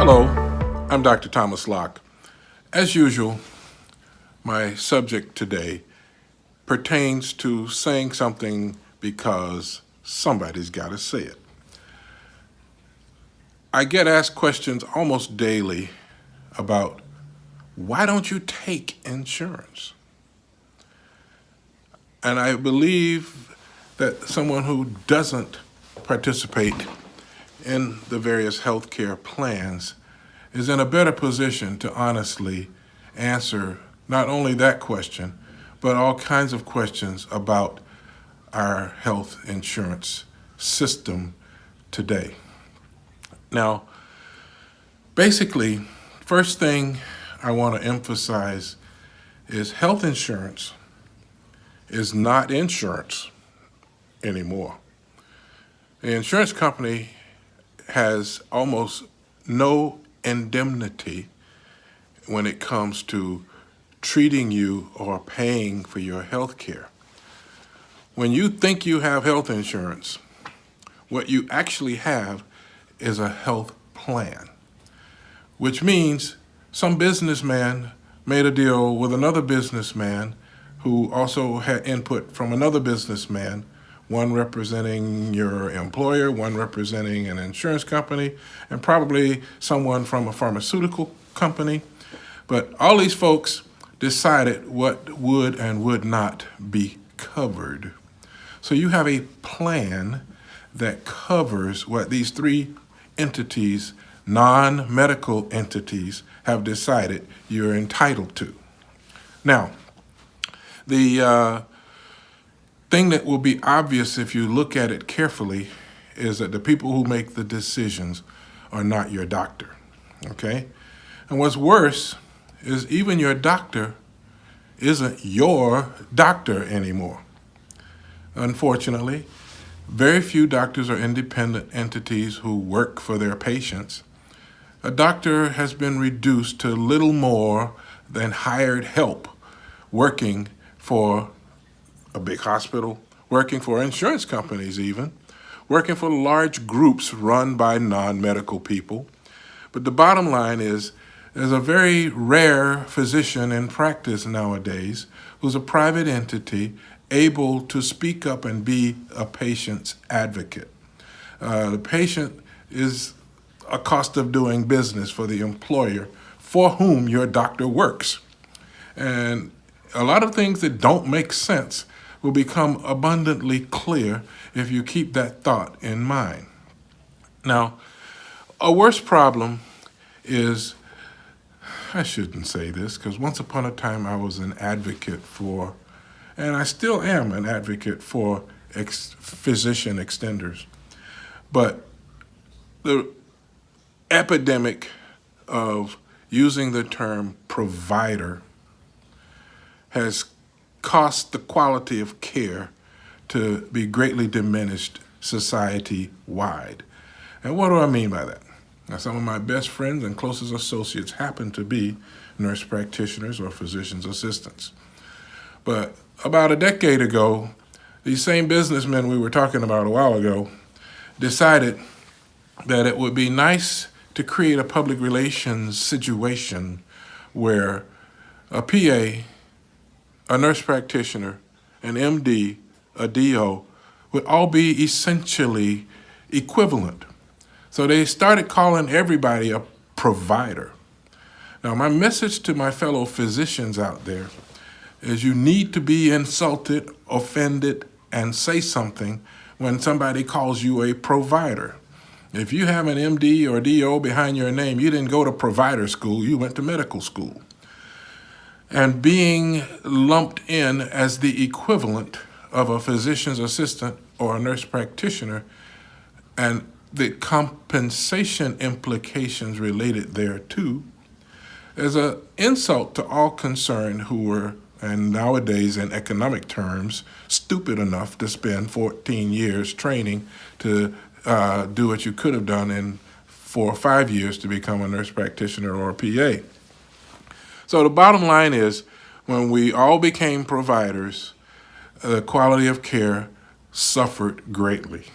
Hello, I'm Dr. Thomas Locke. As usual, my subject today pertains to saying something because somebody's got to say it. I get asked questions almost daily about why don't you take insurance? And I believe that someone who doesn't participate in the various healthcare plans is in a better position to honestly answer not only that question, but all kinds of questions about our health insurance system today. Now, basically, first thing I want to emphasize is health insurance is not insurance anymore. The insurance company has almost no indemnity when it comes to treating you or paying for your health care. When you think you have health insurance, what you actually have is a health plan, which means some businessman made a deal with another businessman who also had input from another businessman, one representing your employer, one representing an insurance company, and probably someone from a pharmaceutical company. But all these folks decided what would and would not be covered. So you have a plan that covers what these three entities, non-medical entities, have decided you're entitled to. Now, the thing that will be obvious if you look at it carefully is that the people who make the decisions are not your doctor, okay? And what's worse is even your doctor isn't your doctor anymore. Unfortunately, very few doctors are independent entities who work for their patients. A doctor has been reduced to little more than hired help working for a big hospital, working for insurance companies even, working for large groups run by non-medical people. But the bottom line is there's a very rare physician in practice nowadays who's a private entity able to speak up and be a patient's advocate. The patient is a cost of doing business for the employer for whom your doctor works. And a lot of things that don't make sense will become abundantly clear if you keep that thought in mind. Now, a worse problem is, I shouldn't say this, because once upon a time I was an advocate for, and I still am an advocate for physician extenders. But the epidemic of using the term provider has caused the quality of care to be greatly diminished society-wide. And what do I mean by that? Now, some of my best friends and closest associates happen to be nurse practitioners or physician's assistants. But about a decade ago, these same businessmen we were talking about a while ago decided that it would be nice to create a public relations situation where a PA, a nurse practitioner, an MD, a DO, would all be essentially equivalent. So they started calling everybody a provider. Now, my message to my fellow physicians out there is you need to be insulted, offended, and say something when somebody calls you a provider. If you have an MD or DO behind your name, you didn't go to provider school, you went to medical school. And being lumped in as the equivalent of a physician's assistant or a nurse practitioner and the compensation implications related thereto is an insult to all concerned who were, and nowadays in economic terms, stupid enough to spend 14 years training to do what you could have done in 4 or 5 years to become a nurse practitioner or a PA. So the bottom line is, when we all became providers, the quality of care suffered greatly.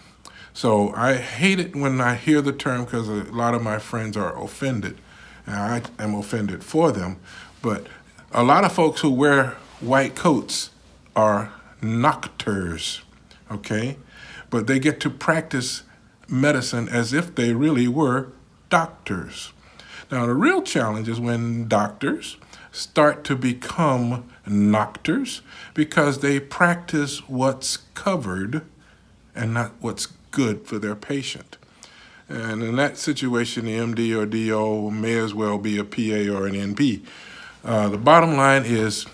So I hate it when I hear the term because a lot of my friends are offended. And I am offended for them. But a lot of folks who wear white coats are doctors, okay? But they get to practice medicine as if they really were doctors. Now, the real challenge is when doctors start to become doctors because they practice what's covered and not what's good for their patient. And in that situation, the MD or DO may as well be a PA or an NP. The bottom line is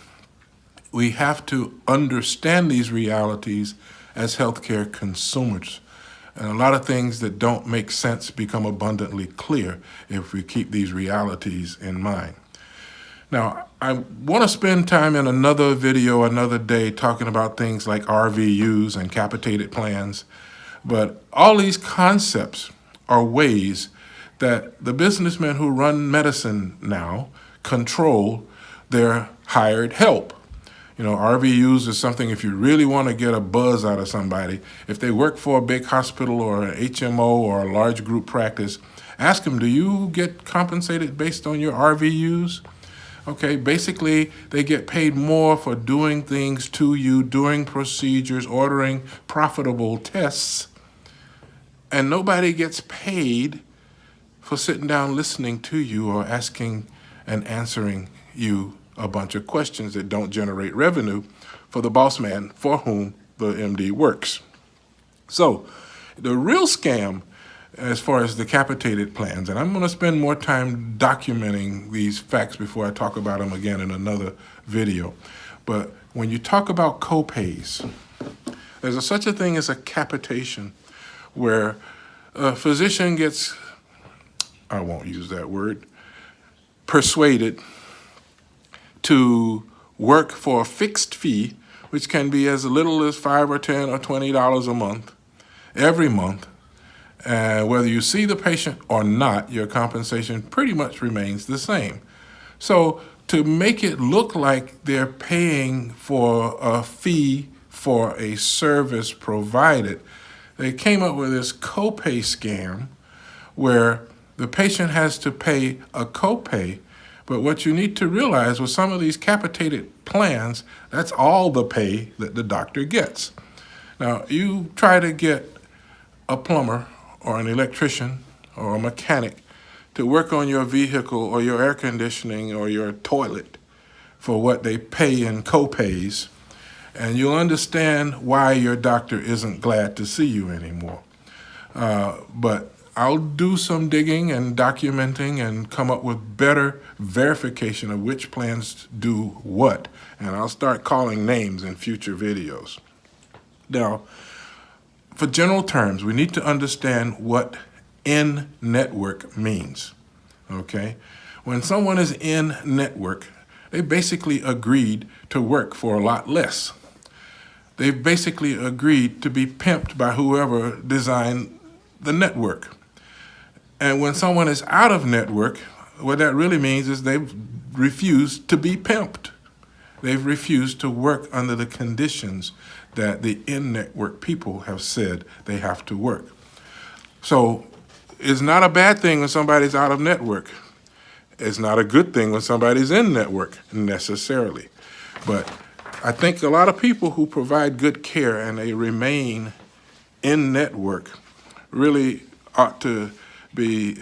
we have to understand these realities as healthcare consumers. And a lot of things that don't make sense become abundantly clear if we keep these realities in mind. Now, I want to spend time in another video another day talking about things like RVUs and capitated plans, but all these concepts are ways that the businessmen who run medicine now control their hired help. You know, RVUs is something if you really want to get a buzz out of somebody, if they work for a big hospital or an HMO or a large group practice, ask them, do you get compensated based on your RVUs? Okay, basically they get paid more for doing things to you, doing procedures, ordering profitable tests, and nobody gets paid for sitting down listening to you or asking and answering you a bunch of questions that don't generate revenue for the boss man for whom the MD works. So the real scam as far as the capitated plans, and I'm going to spend more time documenting these facts before I talk about them again in another video. But when you talk about copays, there's such a thing as a capitation where a physician gets, I won't use that word, persuaded to work for a fixed fee, which can be as little as $5 or $10 or $20 a month, every month. Whether you see the patient or not, your compensation pretty much remains the same. So to make it look like they're paying for a fee for a service provided, they came up with this copay scam where the patient has to pay a copay. But what you need to realize with some of these capitated plans, that's all the pay that the doctor gets. Now, you try to get a plumber or an electrician or a mechanic to work on your vehicle or your air conditioning or your toilet for what they pay in copays, and you'll understand why your doctor isn't glad to see you anymore. But I'll do some digging and documenting and come up with better verification of which plans do what. And I'll start calling names in future videos. Now, for general terms, we need to understand what in-network means, okay? When someone is in-network, they basically agreed to work for a lot less. They've basically agreed to be pimped by whoever designed the network. And when someone is out of network, what that really means is they've refused to be pimped. They've refused to work under the conditions that the in-network people have said they have to work. So it's not a bad thing when somebody's out of network. It's not a good thing when somebody's in network necessarily. But I think a lot of people who provide good care and they remain in network really ought to be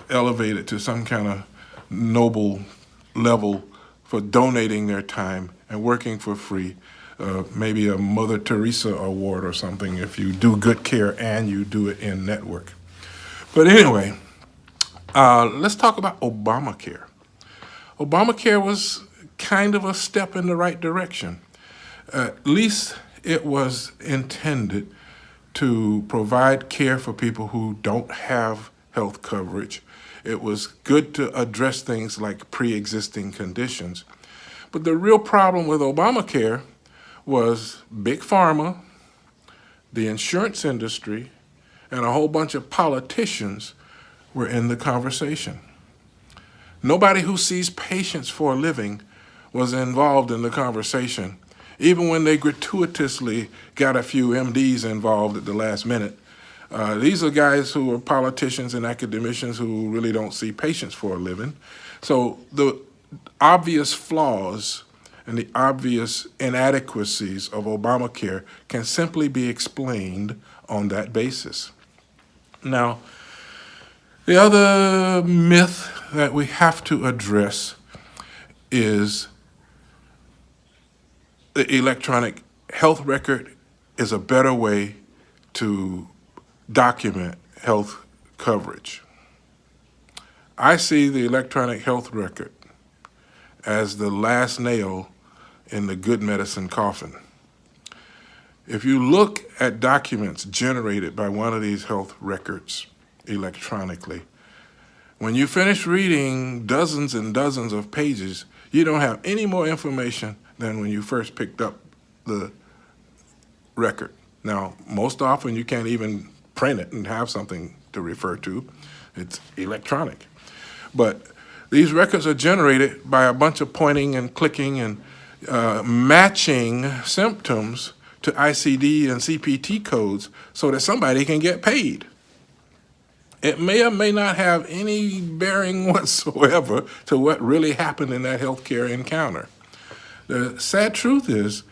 elevated to some kind of noble level for donating their time and working for free. Maybe a Mother Teresa award or something if you do good care and you do it in network. But anyway, let's talk about Obamacare. Obamacare was kind of a step in the right direction. At least it was intended to provide care for people who don't have health coverage. It was good to address things like pre-existing conditions. But the real problem with Obamacare was Big Pharma, the insurance industry, and a whole bunch of politicians were in the conversation. Nobody who sees patients for a living was involved in the conversation, even when they gratuitously got a few MDs involved at the last minute. These are guys who are politicians and academicians who really don't see patients for a living. So the obvious flaws and the obvious inadequacies of Obamacare can simply be explained on that basis. Now, the other myth that we have to address is the electronic health record is a better way to document health coverage. I see the electronic health record as the last nail in the good medicine coffin. If you look at documents generated by one of these health records electronically, when you finish reading dozens and dozens of pages, you don't have any more information than when you first picked up the record. Now, most often you can't even print it and have something to refer to. It's electronic. But these records are generated by a bunch of pointing and clicking and matching symptoms to ICD and CPT codes so that somebody can get paid. It may or may not have any bearing whatsoever to what really happened in that healthcare encounter. The sad truth is,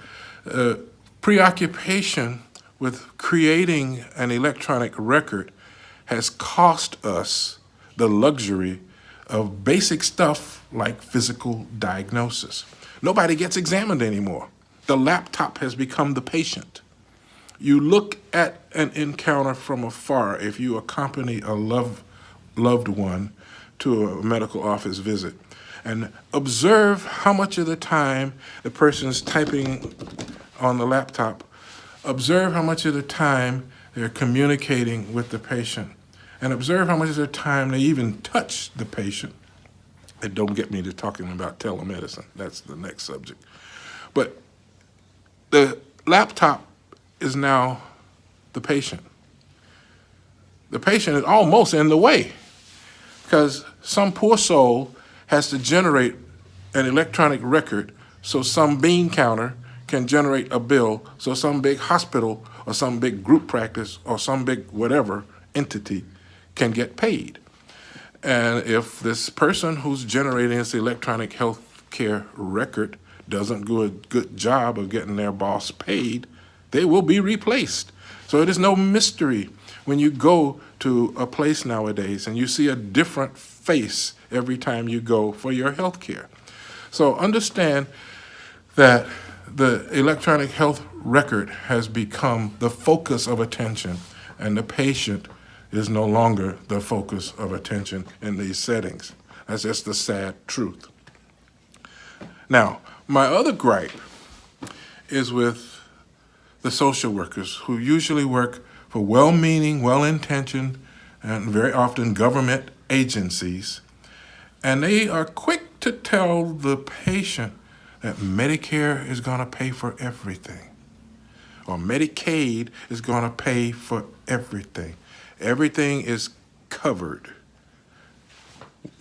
preoccupation with creating an electronic record has cost us the luxury of basic stuff like physical diagnosis. Nobody gets examined anymore. The laptop has become the patient. You look at an encounter from afar if you accompany a loved one to a medical office visit and observe how much of the time the person's typing on the laptop, observe how much of the time they're communicating with the patient, and observe how much of the time they even touch the patient. And don't get me to talking about telemedicine. That's the next subject. But the laptop is now the patient. The patient is almost in the way because some poor soul has to generate an electronic record so some bean counter can generate a bill so some big hospital or some big group practice or some big whatever entity can get paid. And if this person who's generating this electronic health care record doesn't do a good job of getting their boss paid, they will be replaced. So it is no mystery when you go to a place nowadays and you see a different face every time you go for your health care. So understand that the electronic health record has become the focus of attention, and the patient is no longer the focus of attention in these settings. That's just the sad truth. Now, my other gripe is with the social workers who usually work for well-meaning, well-intentioned, and very often government agencies, and they are quick to tell the patient that Medicare is going to pay for everything, or Medicaid is going to pay for everything. Everything is covered.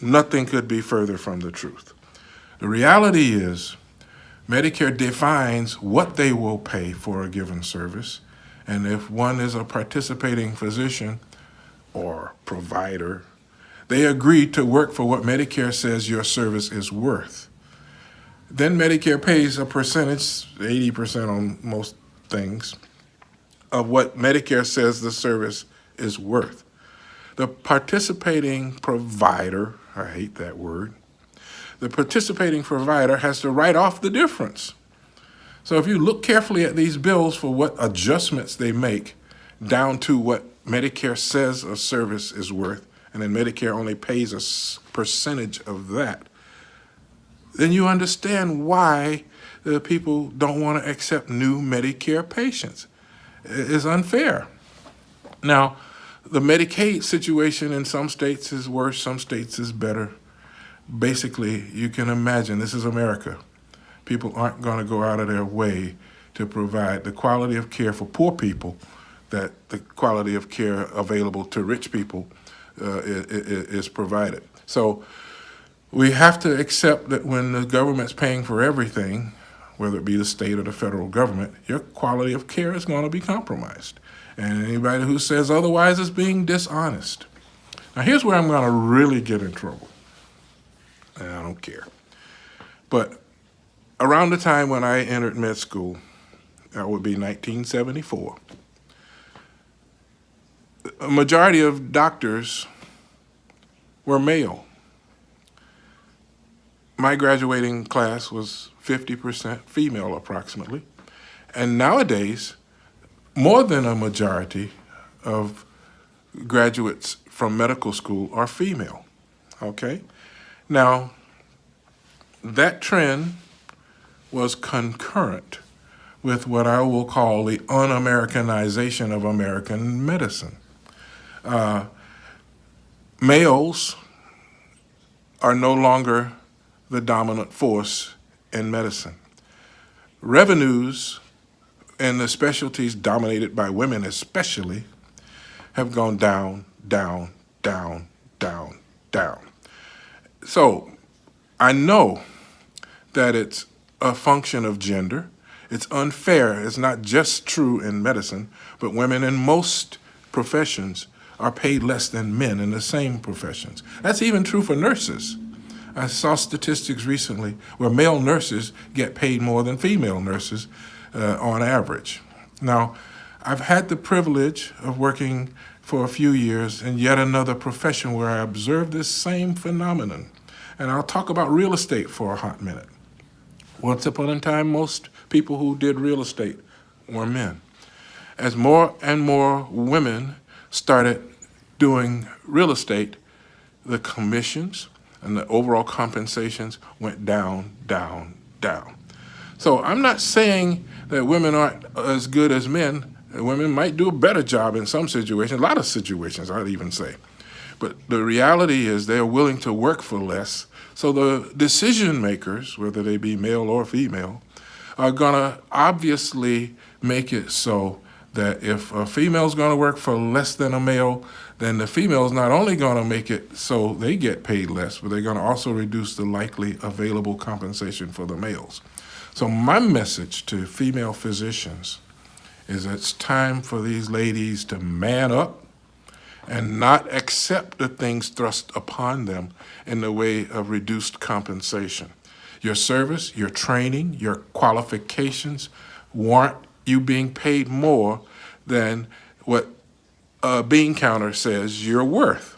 Nothing could be further from the truth. The reality is, Medicare defines what they will pay for a given service, and if one is a participating physician or provider, they agree to work for what Medicare says your service is worth. Then Medicare pays a percentage, 80% on most things, of what Medicare says the service is worth. The participating provider, I hate that word, the participating provider has to write off the difference. So if you look carefully at these bills for what adjustments they make down to what Medicare says a service is worth, and then Medicare only pays a percentage of that, then you understand why the people don't want to accept new Medicare patients. It's unfair. Now, the Medicaid situation in some states is worse, some states is better. Basically, you can imagine, this is America. People aren't going to go out of their way to provide the quality of care for poor people that the quality of care available to rich people is provided. So we have to accept that when the government's paying for everything, whether it be the state or the federal government, your quality of care is going to be compromised. And anybody who says otherwise is being dishonest. Now, here's where I'm going to really get in trouble. And I don't care. But around the time when I entered med school, that would be 1974, a majority of doctors were male. My graduating class was 50% female approximately. And nowadays, more than a majority of graduates from medical school are female, okay? Now, that trend was concurrent with what I will call the un-Americanization of American medicine. Males are no longer the dominant force in medicine. Revenues in the specialties dominated by women especially have gone down, down, down, down, down. So I know that it's a function of gender. It's unfair. It's not just true in medicine, but women in most professions are paid less than men in the same professions. That's even true for nurses. I saw statistics recently where male nurses get paid more than female nurses on average. Now, I've had the privilege of working for a few years in yet another profession where I observed this same phenomenon. And I'll talk about real estate for a hot minute. Once upon a time, most people who did real estate were men. As more and more women started doing real estate, the commissions and the overall compensations went down, down, down. So I'm not saying that women aren't as good as men. Women might do a better job in some situations, a lot of situations, I'd even say. But the reality is they're willing to work for less. So the decision makers, whether they be male or female, are going to obviously make it so that if a female's going to work for less than a male, then the female's not only going to make it so they get paid less, but they're going to also reduce the likely available compensation for the males. So my message to female physicians is it's time for these ladies to man up and not accept the things thrust upon them in the way of reduced compensation. Your service, your training, your qualifications warrant you being paid more than what a bean counter says you're worth.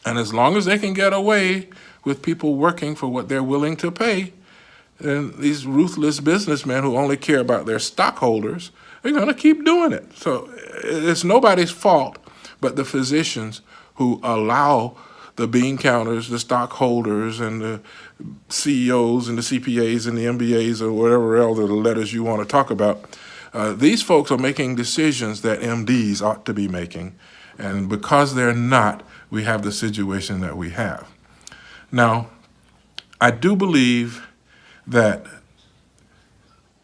And as long as they can get away with people working for what they're willing to pay, then these ruthless businessmen who only care about their stockholders, they're going to keep doing it. So it's nobody's fault but the physicians who allow the bean counters, the stockholders, and the CEOs and the CPAs and the MBAs or whatever else the letters you want to talk about. These folks are making decisions that MDs ought to be making. And because they're not, we have the situation that we have. Now, I do believe that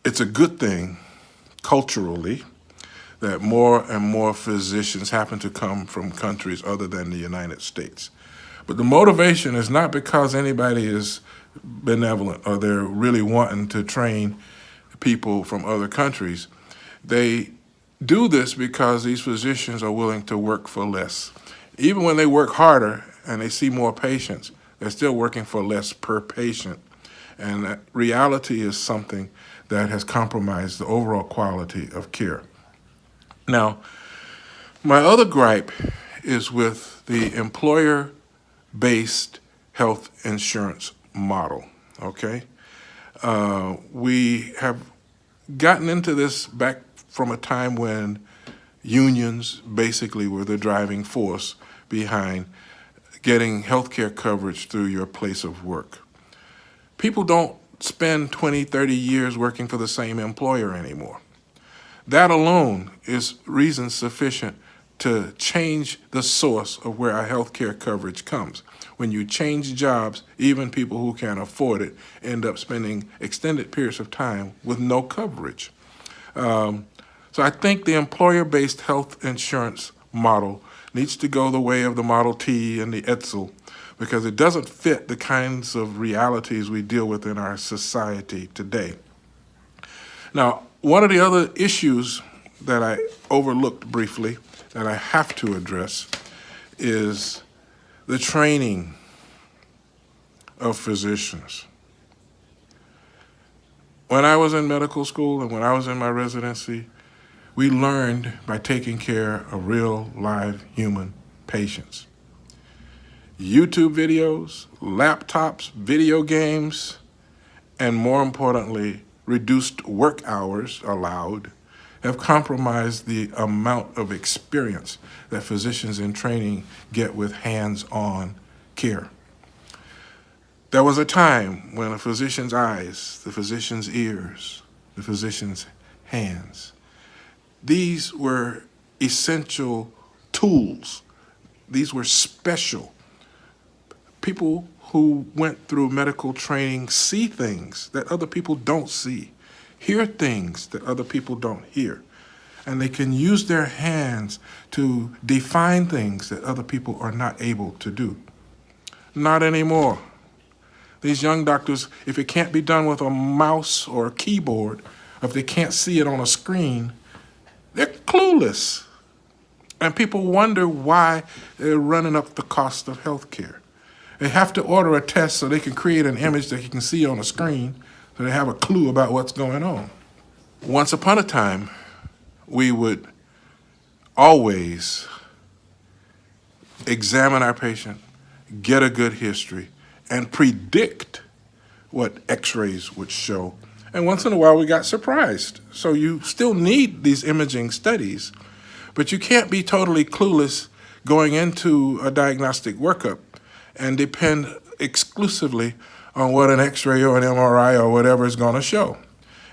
it's a good thing culturally that more and more physicians happen to come from countries other than the United States. But the motivation is not because anybody is benevolent or they're really wanting to train people from other countries. They do this because these physicians are willing to work for less. Even when they work harder and they see more patients, they're still working for less per patient. And that reality is something that has compromised the overall quality of care. Now, my other gripe is with the employer-based health insurance model, okay? We have gotten into this back from a time when unions basically were the driving force behind getting healthcare coverage through your place of work. People don't spend 20, 30 years working for the same employer anymore. That alone is reason sufficient to change the source of where our health care coverage comes. When you change jobs, even people who can't afford it end up spending extended periods of time with no coverage. So I think the employer-based health insurance model needs to go the way of the Model T and the Edsel because it doesn't fit the kinds of realities we deal with in our society today. Now, one of the other issues that I overlooked briefly that I have to address is the training of physicians. When I was in medical school and when I was in my residency, we learned by taking care of real, live, human patients. YouTube videos, laptops, video games, and more importantly, reduced work hours allowed have compromised the amount of experience that physicians in training get with hands-on care. There was a time when a physician's eyes, the physician's ears, the physician's hands, these were essential tools. These were special. People who went through medical training see things that other people don't see, hear things that other people don't hear, and they can use their hands to define things that other people are not able to do. Not anymore. These young doctors, if it can't be done with a mouse or a keyboard, if they can't see it on a screen, they're clueless. And people wonder why they're running up the cost of HealthCare. They have to order a test so they can create an image that you can see on a screen so they have a clue about what's going on. Once upon a time, we would always examine our patient, get a good history, and predict what x-rays would show. And once in a while, we got surprised. So you still need these imaging studies, but you can't be totally clueless going into a diagnostic workup and depend exclusively on what an x-ray or an MRI or whatever is going to show.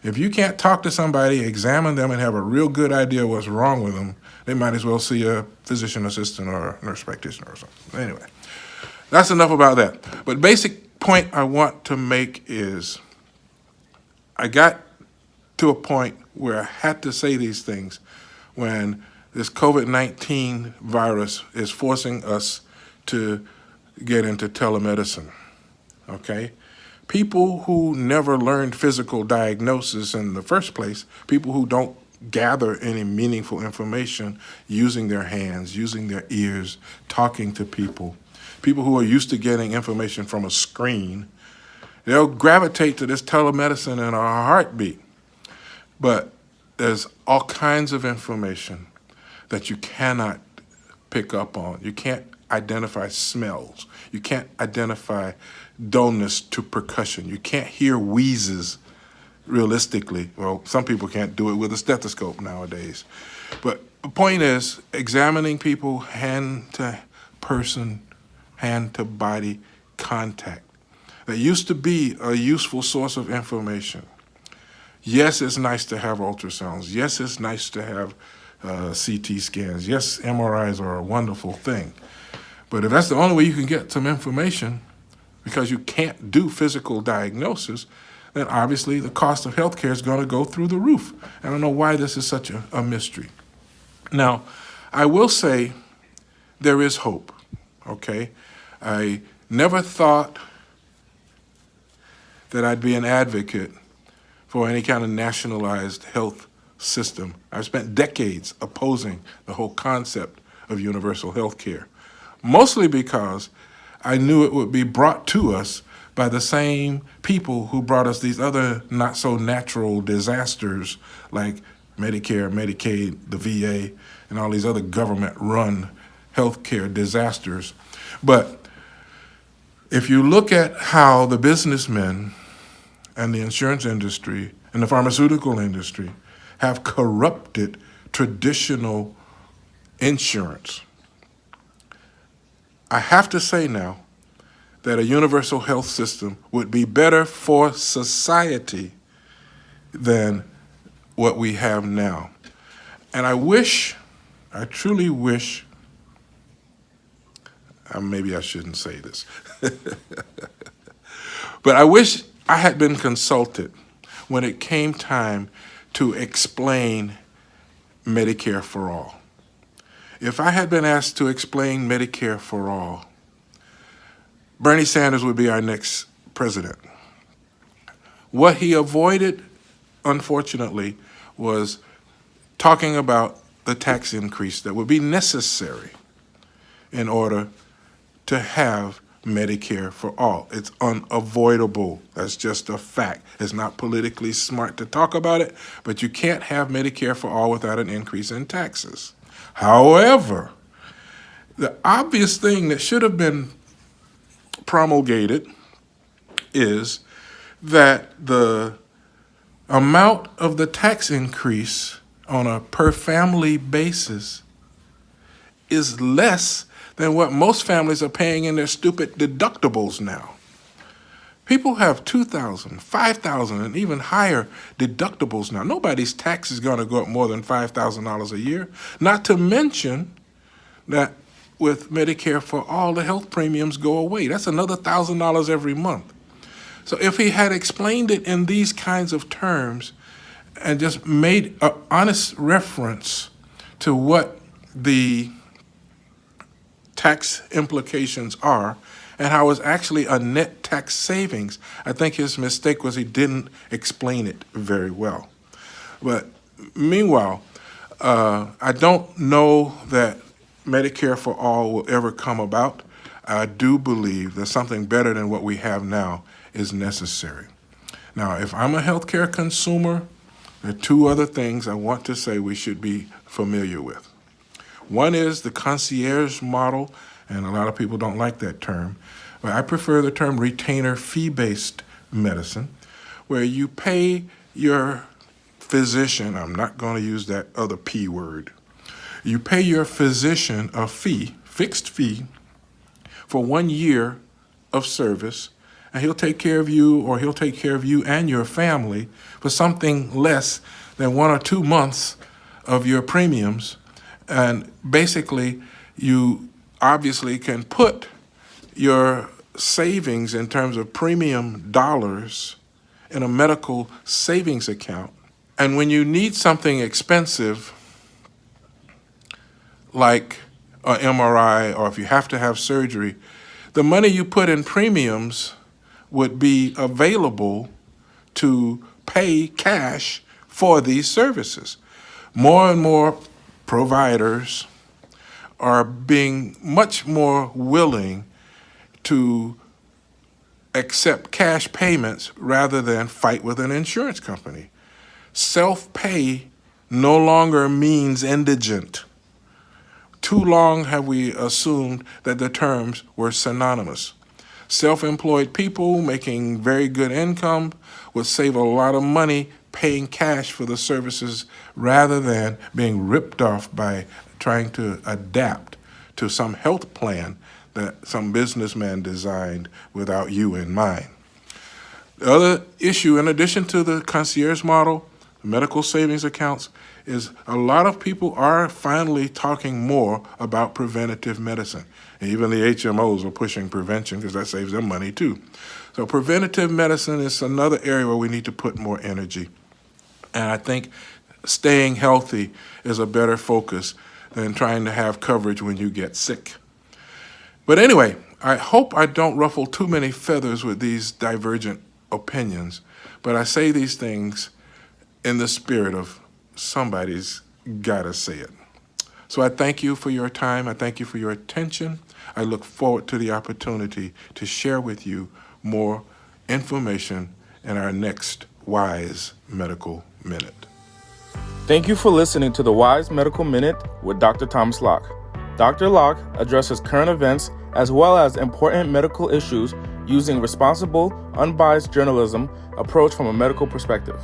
If you can't talk to somebody, examine them, and have a real good idea what's wrong with them, they might as well see a physician assistant or a nurse practitioner or something. Anyway, that's enough about that. But basic point I want to make is I got to a point where I had to say these things when this COVID-19 virus is forcing us to get into telemedicine, okay? People who never learned physical diagnosis in the first place, people who don't gather any meaningful information using their hands, using their ears, talking to people, people who are used to getting information from a screen, they'll gravitate to this telemedicine in a heartbeat. But there's all kinds of information that you cannot pick up on. You can't identify smells. You can't identify dullness to percussion. You can't hear wheezes realistically. Well, some people can't do it with a stethoscope nowadays. But the point is, examining people hand to person, hand to body contact. That used to be a useful source of information. Yes, it's nice to have ultrasounds. Yes, it's nice to have CT scans. Yes, MRIs are a wonderful thing. But if that's the only way you can get some information, because you can't do physical diagnosis, then obviously the cost of healthcare is going to go through the roof. I don't know why this is such a mystery. Now, I will say there is hope, okay? I never thought that I'd be an advocate for any kind of nationalized health system. I've spent decades opposing the whole concept of universal health care, mostly because I knew it would be brought to us by the same people who brought us these other not-so-natural disasters like Medicare, Medicaid, the VA, and all these other government-run healthcare disasters. But if you look at how the businessmen and the insurance industry and the pharmaceutical industry have corrupted traditional insurance, I have to say now that a universal health system would be better for society than what we have now. And I truly wish, maybe I shouldn't say this, but I wish I had been consulted when it came time to explain Medicare for all. If I had been asked to explain Medicare for all, Bernie Sanders would be our next president. What he avoided, unfortunately, was talking about the tax increase that would be necessary in order to have Medicare for all. It's unavoidable. That's just a fact. It's not politically smart to talk about it, but you can't have Medicare for all without an increase in taxes. However, the obvious thing that should have been promulgated is that the amount of the tax increase on a per family basis is less than what most families are paying in their stupid deductibles now. People have $2,000, $5,000, and even higher deductibles now. Nobody's tax is going to go up more than $5,000 a year. Not to mention that with Medicare for all, the health premiums go away. That's another $1,000 every month. So if he had explained it in these kinds of terms and just made an honest reference to what the tax implications are and how it's actually a net tax savings, I think his mistake was he didn't explain it very well. But meanwhile, I don't know that Medicare for all will ever come about. I do believe that something better than what we have now is necessary. Now, if I'm a healthcare consumer, there are two other things I want to say we should be familiar with. One is the concierge model, and a lot of people don't like that term, but I prefer the term retainer fee-based medicine, where you pay your physician, I'm not going to use that other P word, you pay your physician a fee, fixed fee, for 1 year of service, and he'll take care of you, or he'll take care of you and your family for something less than 1 or 2 months of your premiums. And basically, you obviously can put your savings in terms of premium dollars in a medical savings account. And when you need something expensive, like an MRI, or if you have to have surgery, the money you put in premiums would be available to pay cash for these services. More and more providers are being much more willing to accept cash payments rather than fight with an insurance company. Self-pay no longer means indigent. Too long have we assumed that the terms were synonymous. Self-employed people making very good income would save a lot of money paying cash for the services rather than being ripped off by trying to adapt to some health plan that some businessman designed without you in mind. The other issue, in addition to the concierge model, medical savings accounts, is a lot of people are finally talking more about preventative medicine. And even the HMOs are pushing prevention because that saves them money too. So preventative medicine is another area where we need to put more energy. And I think staying healthy is a better focus than trying to have coverage when you get sick. But anyway, I hope I don't ruffle too many feathers with these divergent opinions, but I say these things in the spirit of somebody's got to say it. So I thank you for your time. I thank you for your attention. I look forward to the opportunity to share with you more information in our next Wise Medical Minute. Thank you for listening to the Wise Medical Minute with Dr. Thomas Locke. Dr. Locke addresses current events as well as important medical issues using responsible, unbiased journalism approach from a medical perspective.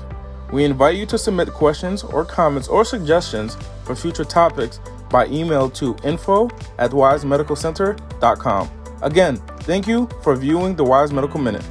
We invite you to submit questions or comments or suggestions for future topics by email to info@wisemedicalcenter.com. Again, thank you for viewing the Wise Medical Minute.